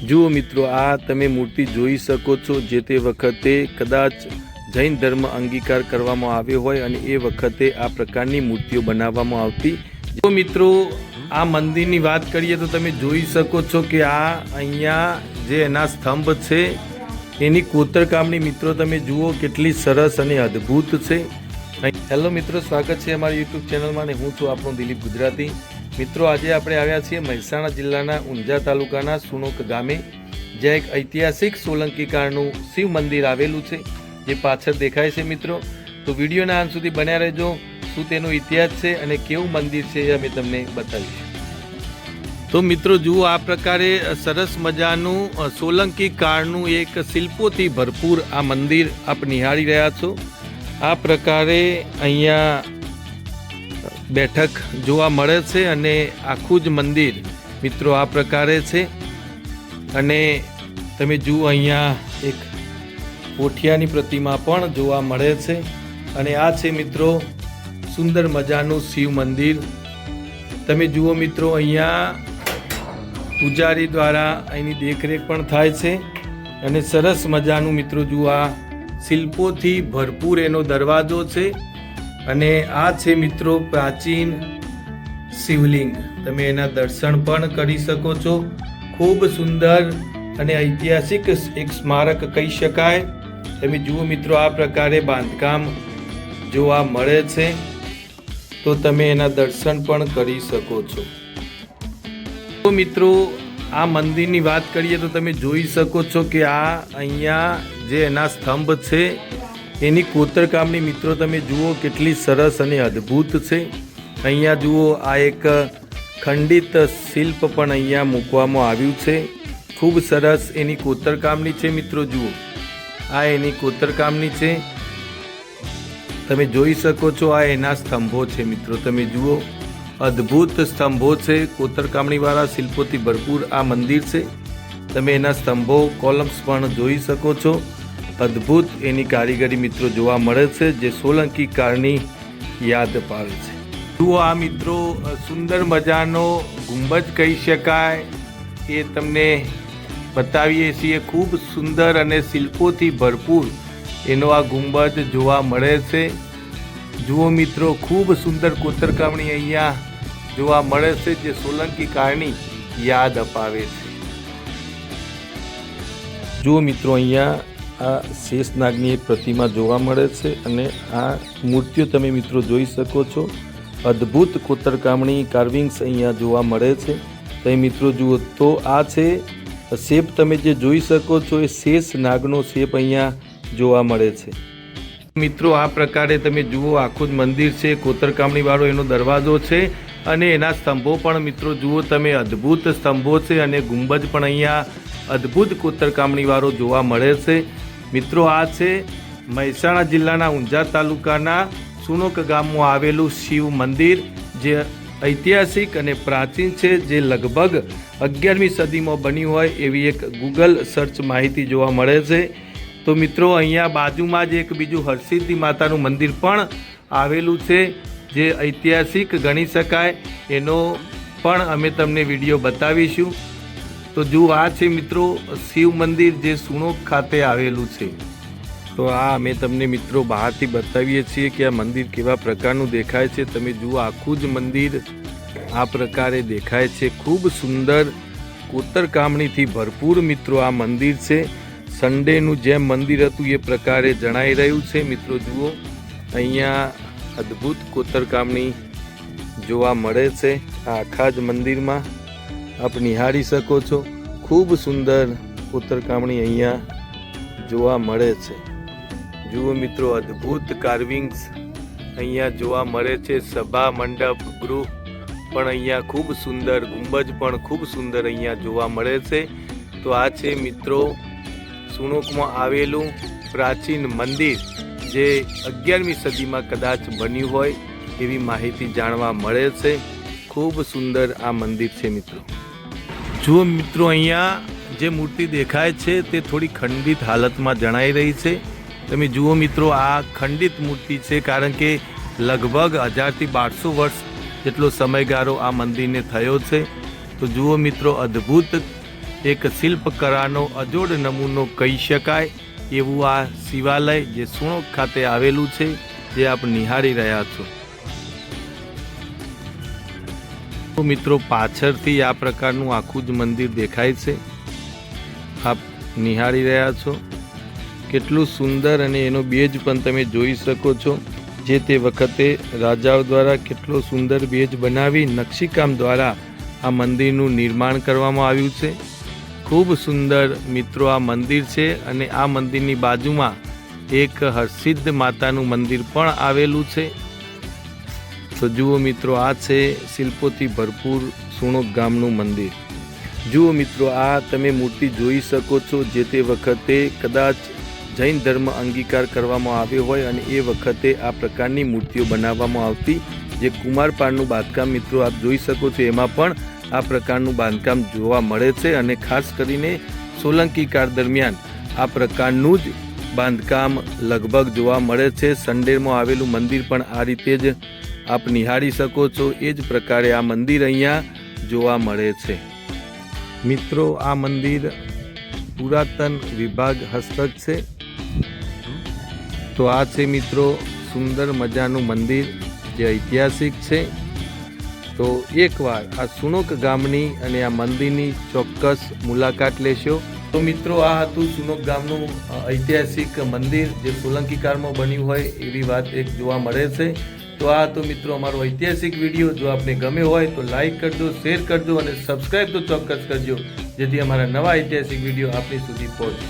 જુઓ મિત્રો, આ તમે મૂર્તિ જોઈ શકો છો જે તે વખતે કદાચ જૈન ધર્મ અંગીકાર કરવામાં આવ્યો હોય અને એ વખતે આ પ્રકારની મૂર્તિઓ બનાવવામાં આવતી. જો મિત્રો આ મંદિરની વાત કરીએ તો તમે જોઈ શકો છો કે આ અહીંયા જે એના સ્તંભ છે એની કોતરકામની મિત્રો તમે જુઓ કેટલી સરસ અને અદ્ભુત છે. હેલો મિત્રો, સ્વાગત છે અમારી યુટ્યુબ ચેનલમાં અને હું છું આપણો દિલીપ ગુજરાતી. મિત્રો, આજે આપણે આવ્યા છીએ મહેસાણા જિલ્લાના ઊંઝા તાલુકાના સુનોક ગામે, જ્યાં એક ઐતિહાસિક સોલંકી કાળનું શિવ મંદિર આવેલું છે જે પાછળ દેખાય છે. મિત્રો, તો વિડીયોના અંત સુધી બન્યા રહેજો. શું તેનો ઇતિહાસ છે અને કેવું મંદિર છે એ અમે તમને બતાવીશું. તો મિત્રો જુઓ, આ પ્રકારે સરસ મજાનું સોલંકી કાળનું એક શિલ્પોથી ભરપૂર આ મંદિર આપ નિહાળી રહ્યા છો. આ પ્રકારે અહીંયા બેઠક જોવા મળે છે અને આખું જ મંદિર મિત્રો આ પ્રકારે છે. અને તમે જુઓ, અહીંયા એક પોઠિયાની પ્રતિમા પણ જોવા મળે છે. અને આ છે મિત્રો સુંદર મજાનું શિવ મંદિર. તમે જુઓ મિત્રો, અહીંયા પૂજારી દ્વારા અહીંની દેખરેખ પણ થાય છે. અને સરસ મજાનું મિત્રો જુઓ, આ શિલ્પોથી ભરપૂર એનો દરવાજો છે. અને આ છે મિત્રો પ્રાચીન શિવલિંગ. તમે એના દર્શન પણ કરી શકો છો. ખૂબ સુંદર અને ઐતિહાસિક એક સ્મારક કહી શકાય. તમે જુઓ મિત્રો, આ પ્રકારે બાંધકામ જોવા મળે છે, તો તમે એના દર્શન પણ કરી શકો છો. તો મિત્રો, આ મંદિરની વાત કરીએ તો તમે જોઈ શકો છો કે આ અહીંયા જે એના સ્તંભ છે એની કોતરકામની મિત્રો તમે જુઓ કેટલી સરસ અને અદ્ભુત છે. અહીંયા જુઓ, આ એક ખંડિત શિલ્પ પણ અહીંયા મૂકવામાં આવ્યું છે. ખૂબ સરસ એની કોતરકામની છે મિત્રો. જુઓ, આ એની કોતરકામની છે, તમે જોઈ શકો છો. આ એના સ્તંભો છે મિત્રો. તમે જુઓ, અદ્ભુત સ્તંભો છે, કોતરકામણીવાળા શિલ્પોથી ભરપૂર આ મંદિર છે. તમે એના સ્તંભો કોલમ્સ પણ જોઈ શકો છો. અદ્ભુત એની કારીગરી મિત્રો જોવા મળે છે, જે સોલંકી કાળની યાદ અપાવે છે. જુઓ, આ મિત્રો સુંદર મજાનો ગુંબજ કહી શકાય એ તમને બતાવીએ છીએ. ખૂબ સુંદર અને શિલ્પોથી ભરપૂર એનો આ ગુંબજ જોવા મળે છે. જુઓ મિત્રો, ખૂબ સુંદર કોતરકામણી અહીંયા જોવા મળે છે, જે સોલંકી કાળની યાદ અપાવે છે. જુઓ મિત્રો, અહીંયા આ શેષનાગની એક પ્રતિમા જોવા મળે છે. અને આ મૂર્તિઓ તમે મિત્રો જોઈ શકો છો. અદ્ભુત કોતરકામણી કાર્વિંગ્સ અહીંયા જોવા મળે છે. તમે મિત્રો જુઓ, તો આ છે શેપ તમે જે જોઈ શકો છો એ શેષનાગનો શેપ અહીંયા જોવા મળે છે. મિત્રો, આ પ્રકારે તમે જુઓ, આખું જ મંદિર છે, કોતરકામણી વાળો એનો દરવાજો છે. અને એના સ્તંભો પણ મિત્રો જુઓ તમે, અદ્ભુત સ્તંભો છે. અને ગુંબજ પણ અહીંયા અદ્ભુત કોતરકામણી વાળો જોવા મળે છે. મિત્રો, આ છે મહેસાણા જિલ્લાના ઊંઝા તાલુકાના સુનોક ગામમાં આવેલું શિવ મંદિર, જે ઐતિહાસિક અને પ્રાચીન છે, જે લગભગ 11મી સદીમાં બન્યું હોય એવી એક ગૂગલ સર્ચ માહિતી જોવા મળે છે. તો મિત્રો, અહીંયા બાજુમાં જ એક બીજું હરસિદ્ધિ માતાનું મંદિર પણ આવેલું છે, જે ઐતિહાસિક ગણી શકાય. એનો પણ અમે તમને વિડીયો બતાવીશું. તો જુઓ, આ છે મિત્રો શિવ મંદિર, જે સુનોક ખાતે આવેલું છે. તો આ અમે તમને મિત્રો બહારથી બતાવીએ છીએ કે આ મંદિર કેવા પ્રકારનું દેખાય છે. તમે જુઓ, આખું જ મંદિર આ પ્રકારે દેખાય છે. ખૂબ સુંદર કોતરકામણીથી ભરપૂર મિત્રો આ મંદિર છે. સન્ડેનું જેમ મંદિર હતું એ પ્રકારે જણાઈ રહ્યું છે. મિત્રો જુઓ, અહીંયા અદ્ભુત કોતરકામણી જોવા મળે છે. આ આખા જ મંદિરમાં આપ નિહાળી શકો છો. ખૂબ સુંદર કોતરકામણી અહીંયા જોવા મળે છે. જુઓ મિત્રો, અદ્ભુત કાર્વિંગ્સ અહીંયા જોવા મળે છે. સભા મંડપ ગૃહ પણ અહીંયા ખૂબ સુંદર, ગુંબજ પણ ખૂબ સુંદર અહીંયા જોવા મળે છે. તો આ છે મિત્રો સુનોકમાં આવેલું પ્રાચીન મંદિર, જે 11મી સદીમાં કદાચ બન્યું હોય એવી માહિતી જાણવા મળે છે. ખૂબ સુંદર આ મંદિર છે મિત્રો. જુઓ મિત્રો, અહીંયા જે મૂર્તિ દેખાય છે તે થોડી ખંડિત હાલતમાં જણાઈ રહી છે. તમે જુઓ મિત્રો, આ ખંડિત મૂર્તિ છે, કારણ કે લગભગ 1000થી 1200 વર્ષ જેટલો સમયગાળો આ મંદિરને થયો છે. તો જુઓ મિત્રો, અદ્ભુત એક શિલ્પકલાનો અજોડ નમૂનો કહી શકાય એવું આ શિવાલય જે સુણોક ખાતે આવેલું છે, જે આપ નિહાળી રહ્યા છો. તો મિત્રો પાછળથી આ પ્રકારનું આખું જ મંદિર દેખાય છે, આપ નિહાળી રહ્યા છો. કેટલું સુંદર અને એનો બેજ પણ તમે જોઈ શકો છો. જે તે વખતે રાજાઓ દ્વારા કેટલો સુંદર બેજ બનાવી નકશીકામ દ્વારા આ મંદિરનું નિર્માણ કરવામાં આવ્યું છે. ખૂબ સુંદર મિત્રો આ મંદિર છે અને આ મંદિરની બાજુમાં એક હરસિદ્ધ માતાનું મંદિર પણ આવેલું છે. તો જુઓ મિત્રો, આ છે શિલ્પોથી ભરપૂર સુણોક ગામનું મંદિર. જુઓ મિત્રો, આ તમે મૂર્તિ જોઈ શકો છો. જે તે વખતે કદાચ જૈન ધર્મ અંગીકાર કરવામાં આવ્યો હોય અને એ વખતે આ પ્રકારની મૂર્તિઓ બનાવવામાં આવતી. જે કુમારપાળનું બાંધકામ મિત્રો આપ જોઈ શકો છો, એમાં પણ આ પ્રકારનું બાંધકામ જોવા મળે છે અને ખાસ કરીને સોલંકી કાળ દરમિયાન આ પ્રકારનું જ બાંધકામ લગભગ જોવા મળે છે. સંડેરમાં આવેલું મંદિર પણ આ રીતે જ આપ નિહાળી શકો છો. એ જ પ્રકારે આ મંદિર અહીંયા જોવા મળે છે. મિત્રો, આ મંદિર પુરાતન વિભાગ હસ્તક છે. તો આ છે મિત્રો સુંદર મજાનું મંદિર જે ઐતિહાસિક છે. તો એકવાર આ સુણોક ગામની અને આ મંદિરની ચોક્કસ મુલાકાત લેશો. તો મિત્રો, આ હતું સુણોક ગામનું ઐતિહાસિક મંદિર જે સોલંકી કાળમાં બન્યું હોય એવી વાત એક જોવા મળે છે. તો આ હતો મિત્રો અમારો ઐતિહાસિક વિડીયો. જો આપને ગમે હોય તો લાઈક કરજો, શેર કરજો અને સબસ્ક્રાઈબ તો ચોક્કસ કરજો, જેથી અમારા નવા ઐતિહાસિક વિડીયો આપની સુધી પહોંચશે.